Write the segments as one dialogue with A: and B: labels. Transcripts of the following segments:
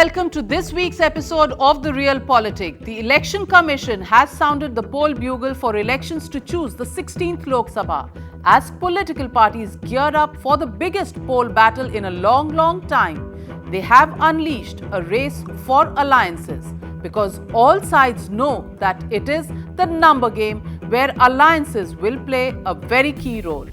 A: welcome to this week's episode of The Real Politik. The Election Commission has sounded the poll bugle for elections to choose the 16th Lok Sabha as political parties gear up for the biggest poll battle in a long time. They have unleashed a race for alliances because all sides know that it is the number game where alliances will play a very key role.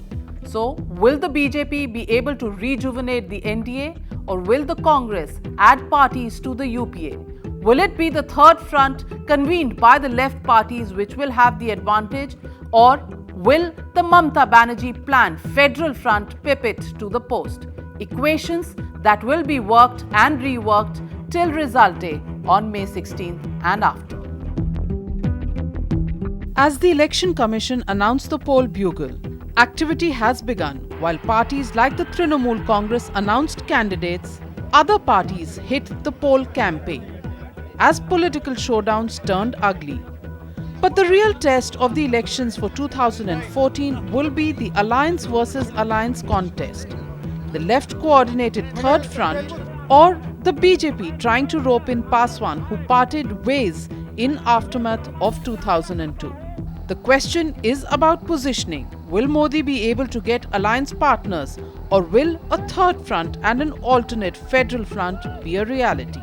A: So, will the BJP be able to rejuvenate the NDA, or will the Congress add parties to the UPA? Will it be the third front convened by the left parties which will have the advantage, or will the Mamata Banerjee planned federal front pivot to the post? Equations that will be worked and reworked till result day on May 16th and after. As the Election Commission announced the poll bugle, activity has begun. While parties like the Trinamool Congress announced candidates, other parties hit the poll campaign as political showdowns turned ugly. But the real test of the elections for 2014 will be the alliance versus alliance contest, the left coordinated third front, or the BJP trying to rope in Paswan, who parted ways in aftermath of 2002. The question is about positioning. Will Modi be able to get alliance partners, or will a third front and an alternate federal front be a reality?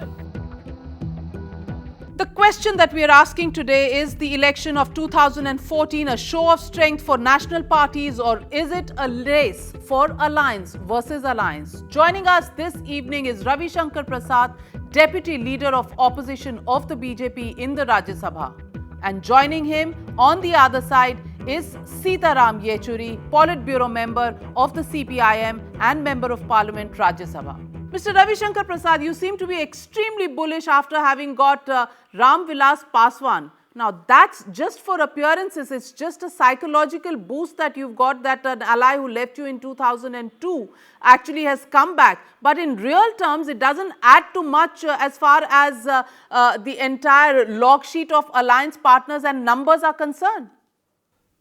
A: The question that we are asking today is the election of 2014 a show of strength for national parties, or is it a race for alliance versus alliance? Joining us this evening is Ravi Shankar Prasad, Deputy Leader of Opposition of the BJP in the Rajya Sabha. And joining him on the other side is Sitaram Yechuri, Politburo member of the CPIM and Member of Parliament Rajya Sabha. Mr. Ravi Shankar Prasad, you seem to be extremely bullish after having got Ram Vilas Paswan. Now that's just for appearances, it's just a psychological boost that you've got, that an ally who left you in 2002 actually has come back. But in real terms, it doesn't add to much as far as the entire log sheet of alliance partners and numbers are concerned.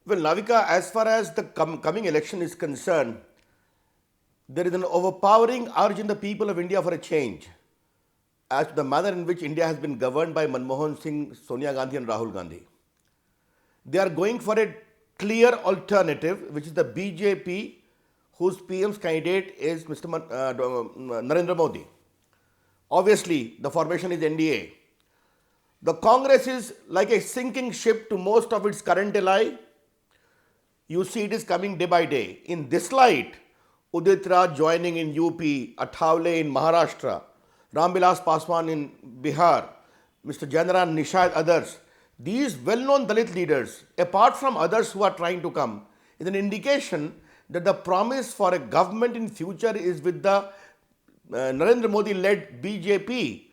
B: Well, Navika, as far as the coming election is concerned, there is an overpowering urge in the people of India for a change as to the manner in which India has been governed by Manmohan Singh, Sonia Gandhi and Rahul Gandhi. They are going for a clear alternative, which is the BJP, whose PM's candidate is Mr. Narendra Modi. Obviously, the formation is NDA. The Congress is like a sinking ship to most of its current ally. You see it is coming day by day. In this light, Udit Raj joining in UP, Athawale in Maharashtra, Ram Vilas Paswan in Bihar, Mr. Janaran Nishad, others. These well-known Dalit leaders, apart from others who are trying to come, is an indication that the promise for a government in future is with the Narendra Modi-led BJP.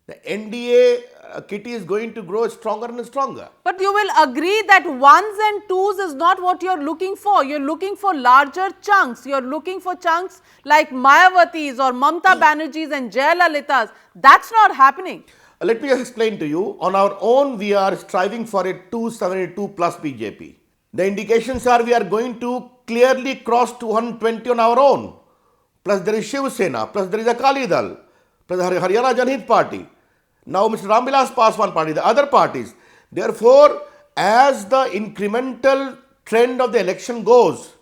B: The NDA kitty is going to grow stronger and stronger.
A: But you will agree that ones and twos is not what you're looking for. You're looking for larger chunks. You're looking for chunks like Mayawati's or Mamata Banerjee's and Jayalalitha's. That's not happening.
B: Let me just explain to you. On our own, we are striving for a 272 plus BJP. The indications are we are going to clearly cross 220 on our own. Plus there is Shiv Sena, plus there is Akali Dal, plus the Haryana Janhit Party. Now Mr. Ram Vilas Paswan Party, the other parties. Therefore, as the incremental trend of the election goes,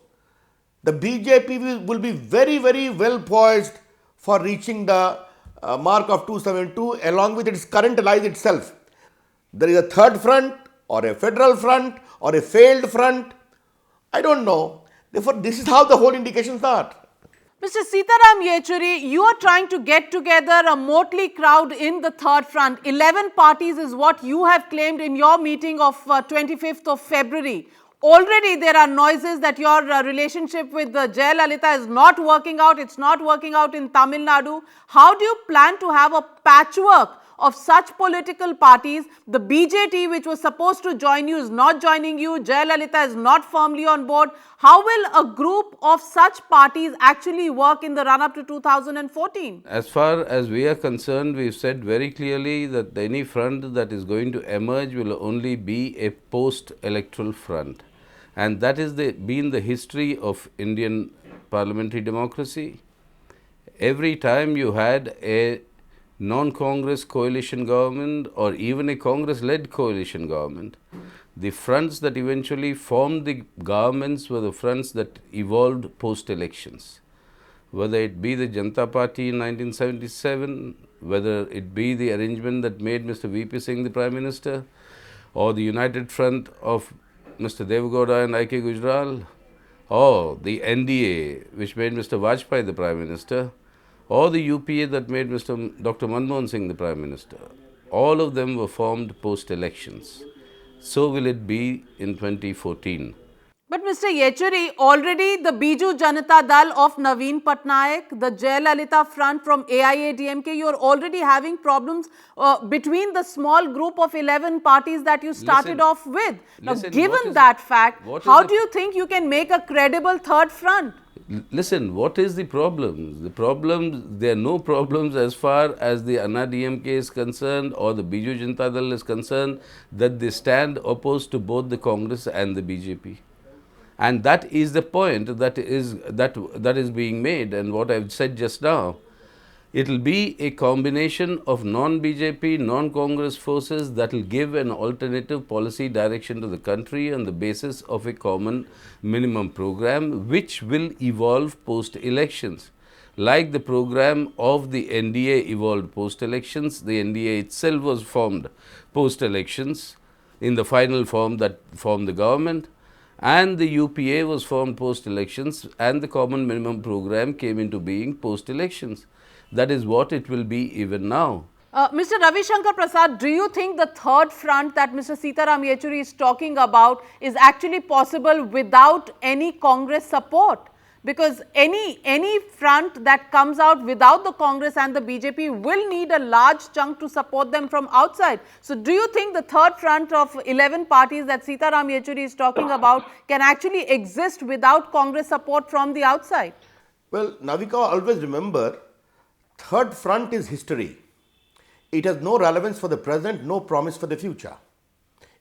B: the BJP will be very well poised for reaching the mark of 272 along with its current allies itself. There is a third front or a federal front or a failed front. I don't know. Therefore, this is how the whole indications are.
A: Mr. Sitaram Yechuri, you are trying to get together a motley crowd in the third front. 11 parties is what you have claimed in your meeting of 25th of February. Already there are noises that your relationship with Jayalalitha is not working out. It's not working out in Tamil Nadu. How do you plan to have a patchwork of such political parties? The BJP, which was supposed to join you, is not joining you. Jayalalitha is not firmly on board. How will a group of such parties actually work in the run-up to 2014?
C: As far as we are concerned, we've said very clearly that any front that is going to emerge will only be a post-electoral front. And that is been the history of Indian parliamentary democracy. Every time you had a non-Congress coalition government or even a Congress-led coalition government, the fronts that eventually formed the governments were the fronts that evolved post-elections. Whether it be the Janata Party in 1977, whether it be the arrangement that made Mr. V.P. Singh the Prime Minister, or the United Front of Mr. Devegowda and I.K. Gujral, or the NDA which made Mr. Vajpayee the Prime Minister, or the UPA that made Dr. Manmohan Singh the Prime Minister. All of them were formed post-elections. So will it be in 2014.
A: But Mr. Yechuri, already the Biju Janata Dal of Naveen Patnaik, the Jayalalitha front from AIADMK, you are already having problems between the small group of 11 parties that you started off with. Now, given that fact, how do you think you can make a credible third front?
C: Listen, what is the problem? There are no problems as far as the Anna DMK is concerned or the Biju Janata Dal is concerned, that they stand opposed to both the Congress and the BJP. And that is the point that is being made, and what I've said just now. It will be a combination of non-BJP, non-Congress forces that will give an alternative policy direction to the country on the basis of a common minimum program which will evolve post-elections. Like the program of the NDA evolved post-elections, the NDA itself was formed post-elections in the final form that formed the government, and the UPA was formed post-elections, and the common minimum program came into being post-elections. That is what it will be even now.
A: Mr. Ravi Shankar Prasad, do you think the third front that Mr. Sitaram Yechuri is talking about is actually possible without any Congress support? Because any front that comes out without the Congress and the BJP will need a large chunk to support them from outside. So, do you think the third front of 11 parties that Sitaram Yechuri is talking about can actually exist without Congress support from the outside?
B: Well, Navika, always remember, third front is history. It has no relevance for the present, no promise for the future.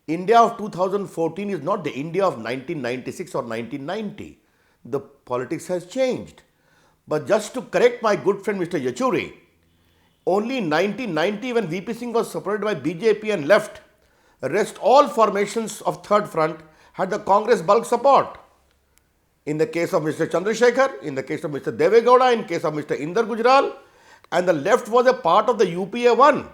B: India of 2014 is not the India of 1996 or 1990. The politics has changed. But just to correct my good friend Mr. Yechuri, only in 1990 when VP Singh was separated by BJP and left, rest all formations of third front had the Congress bulk support. In the case of Mr. Chandrasekhar, in the case of Mr. Devegowda, in case of Mr. Inder Gujral, and the left was a part of the UPA 1.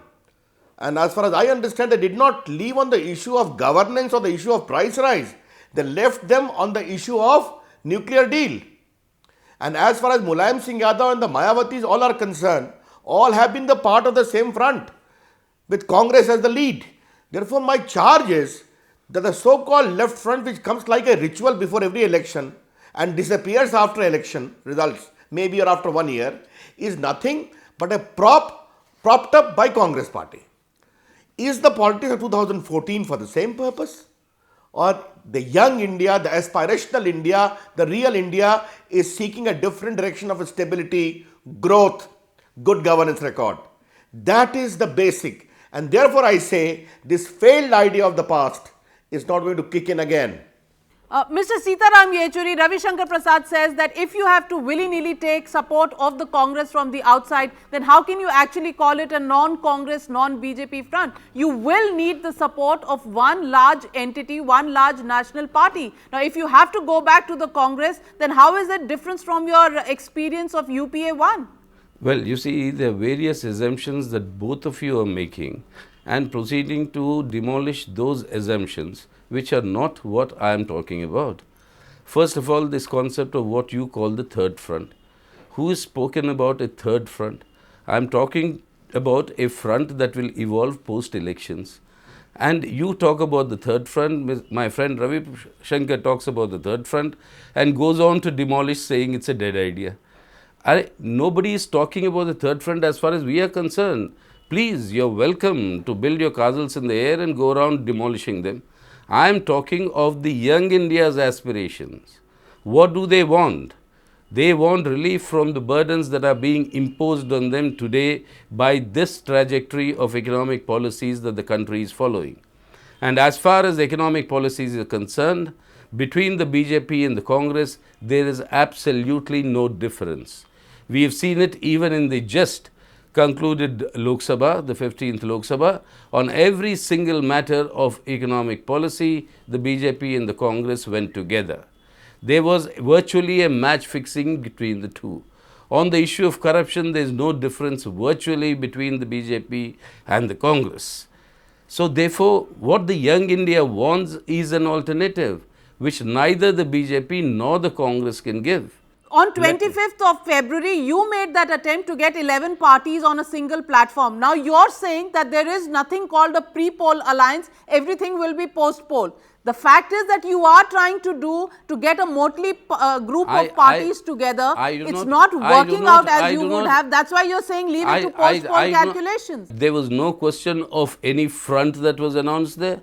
B: And as far as I understand, they did not leave on the issue of governance or the issue of price rise. They left them on the issue of nuclear deal. And as far as Mulayam Singh Yadav and the Mayavatis all are concerned, all have been the part of the same front with Congress as the lead. Therefore, my charge is that the so-called left front, which comes like a ritual before every election and disappears after election results, maybe or after 1 year, is nothing but a propped up by Congress party. Is the politics of 2014 for the same purpose? Or the young India, the aspirational India, the real India is seeking a different direction of stability, growth, good governance record. That is the basic. And therefore I say this failed idea of the past is not going to kick in again.
A: Mr. Sitaram Yechuri, Ravi Shankar Prasad says that if you have to willy-nilly take support of the Congress from the outside, then how can you actually call it a non-Congress, non-BJP front? You will need the support of one large entity, one large national party. Now, if you have to go back to the Congress, then how is it different from your experience of UPA 1?
C: Well, you see, there are various assumptions that both of you are making and proceeding to demolish those assumptions which are not what I am talking about. First of all, this concept of what you call the third front. Who has spoken about a third front? I am talking about a front that will evolve post-elections. And you talk about the third front, my friend Ravi Shankar talks about the third front and goes on to demolish, saying it's a dead idea. Nobody is talking about the third front as far as we are concerned. Please, you're welcome to build your castles in the air and go around demolishing them. I am talking of the young India's aspirations. What do they want? They want relief from the burdens that are being imposed on them today by this trajectory of economic policies that the country is following. And as far as economic policies are concerned, between the BJP and the Congress, there is absolutely no difference. We have seen it even in the just concluded Lok Sabha, the 15th Lok Sabha, on every single matter of economic policy, the BJP and the Congress went together. There was virtually a match fixing between the two. On the issue of corruption, there is no difference virtually between the BJP and the Congress. So therefore, what the young India wants is an alternative, which neither the BJP nor the Congress can give.
A: On 25th of February, you made that attempt to get 11 parties on a single platform. Now, you're saying that there is nothing called a pre-poll alliance, everything will be post-poll. The fact is that you are trying to get a motley group of parties together. It's not working out as you would have. That's why you're saying leave it to post-poll calculations.
C: There was no question of any front that was announced there.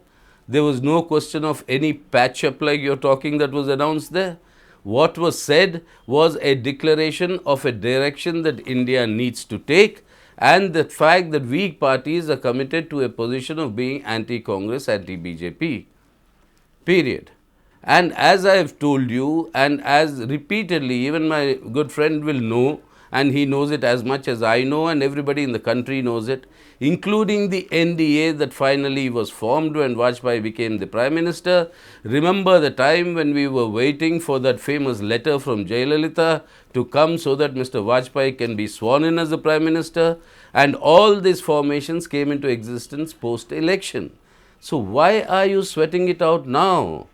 C: There was no question of any patch-up like you're talking that was announced there. What was said was a declaration of a direction that India needs to take, and the fact that weak parties are committed to a position of being anti-Congress, anti-BJP, period. And as I have told you, and as repeatedly, even my good friend will know, and he knows it as much as I know, and everybody in the country knows it, including the NDA that finally was formed when Vajpayee became the Prime Minister. Remember the time when we were waiting for that famous letter from Jayalalitha to come so that Mr. Vajpayee can be sworn in as the Prime Minister, and all these formations came into existence post-election. So why are you sweating it out now?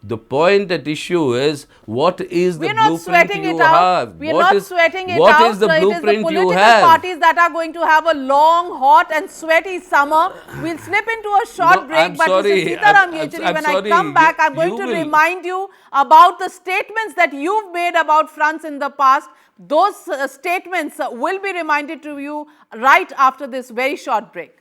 C: The point at issue is, what is the blueprint you have?
A: We are not sweating it out.
C: What is the blueprint you have?
A: It is the political parties that are going to have a long, hot and sweaty summer. We'll slip into a short break. But Mr. Sitaram Yechuri, when I come back, I'm going to remind you about the statements that you've made about fronts in the past. Those statements will be reminded to you right after this very short break.